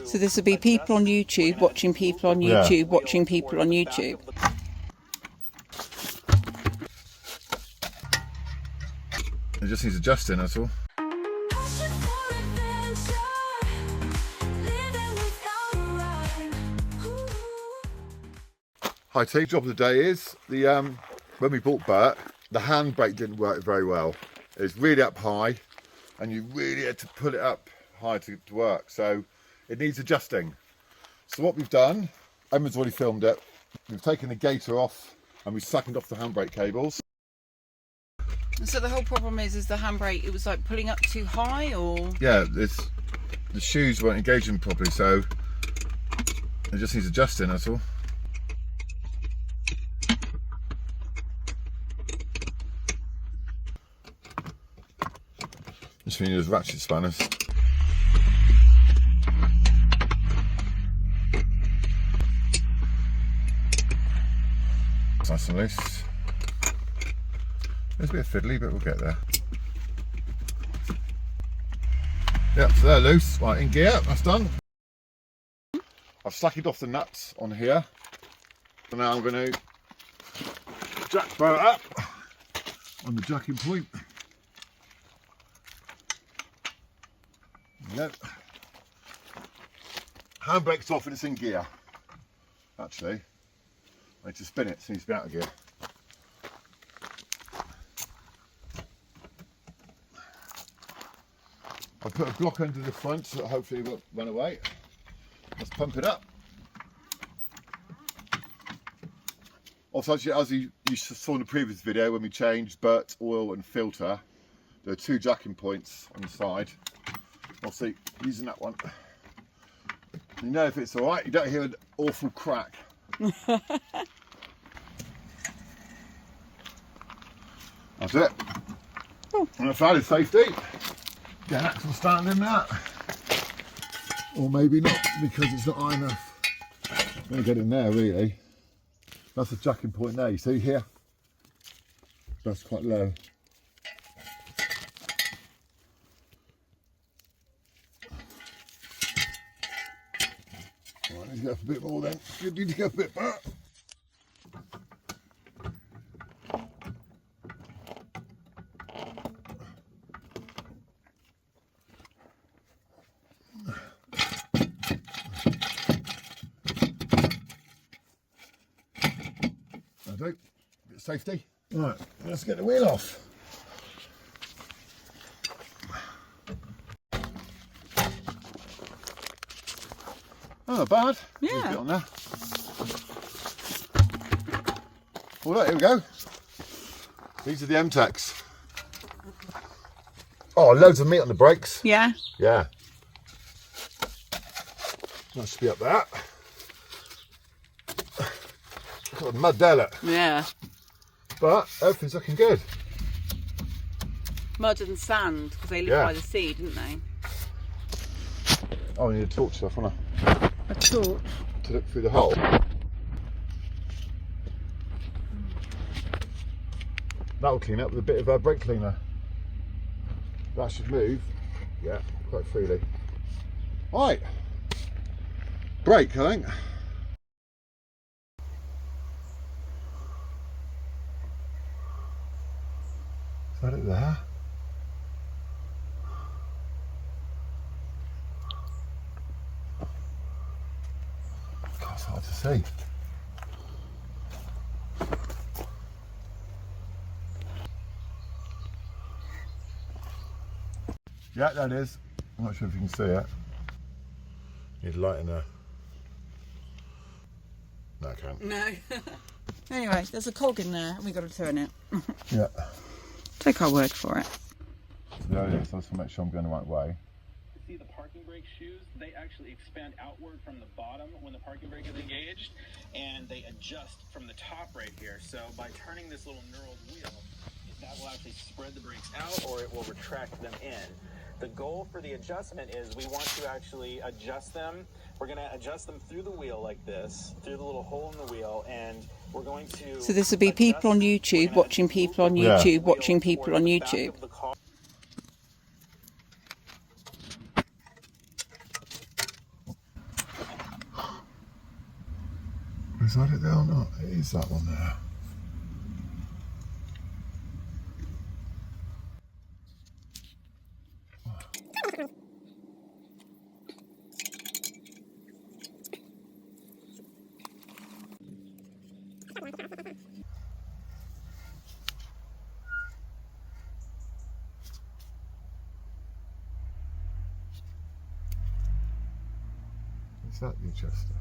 So this will be people on YouTube watching people on YouTube watching people on YouTube. It just needs adjusting, that's all. Hi team, job of the day is when we bought Bert, the handbrake didn't work very well. It was really up high and you really had to pull it up high to work, so it needs adjusting. So what we've done, Emma's already filmed it, we've taken the gaiter off and we've suckened off the handbrake cables. So the whole problem is the handbrake, it was like pulling up too high, or? Yeah, the shoes weren't engaging properly, so it just needs adjusting, that's all. Just need those ratchet spanners. It's nice and loose. It's a bit fiddly, but we'll get there. Yep, so they're loose. Right, in gear, that's done. I've slackened off the nuts on here. So now I'm going to jack Bert up on the jacking point. Yep. Handbrake's off and it's in gear. Actually, I need to spin it, so it needs to be out of gear. I put a block under the front so that hopefully it won't run away. Let's pump it up. Also, as you saw in the previous video when we changed Bert's oil and filter, there are two jacking points on the side. Obviously, using that one, you know if it's all right, you don't hear an awful crack. That's it. Oh. And that's added safety. Get an axle stand in that. Or maybe not, because it's not high enough. I'm going to get in there, really. That's the jacking point there, you see here? That's quite low. Right, let's go up a bit more then. You need to go a bit back. That'll do. Bit of safety. Right, let's get the wheel off. Oh, not bad. Yeah. A bit on there. All right, here we go. These are the M-Techs. Oh, loads of meat on the brakes. Yeah. Yeah. That should be up there. Got mud there, look. Yeah. But everything's looking good. Mud and sand, because they live by the sea, didn't they? Oh, I need a torch stuff, don't I? A torch? To look through the hole. That'll clean up with a bit of brake cleaner. That should move, yeah, quite freely. Right, brake, I think. Is that it there? God, it's hard to see. Yeah, that is. I'm not sure if you can see it. Need light in there. No, I can't. No. Anyway, there's a cog in there and we've got to turn it. Yeah. Take our word for it. So there it is. I just want to make sure I'm going the right way. See the parking brake shoes, they actually expand outward from the bottom when the parking brake is engaged, and they adjust from the top right here. So by turning this little knurled wheel, that will actually spread the brakes out or it will retract them in. The goal for the adjustment is we want to actually adjust them. We're going to adjust them through the wheel like this, through the little hole in the wheel, and we're going to... So this will be people on YouTube watching people on YouTube watching people on YouTube. Is that it there or not? It is that one there. Is that Newchester?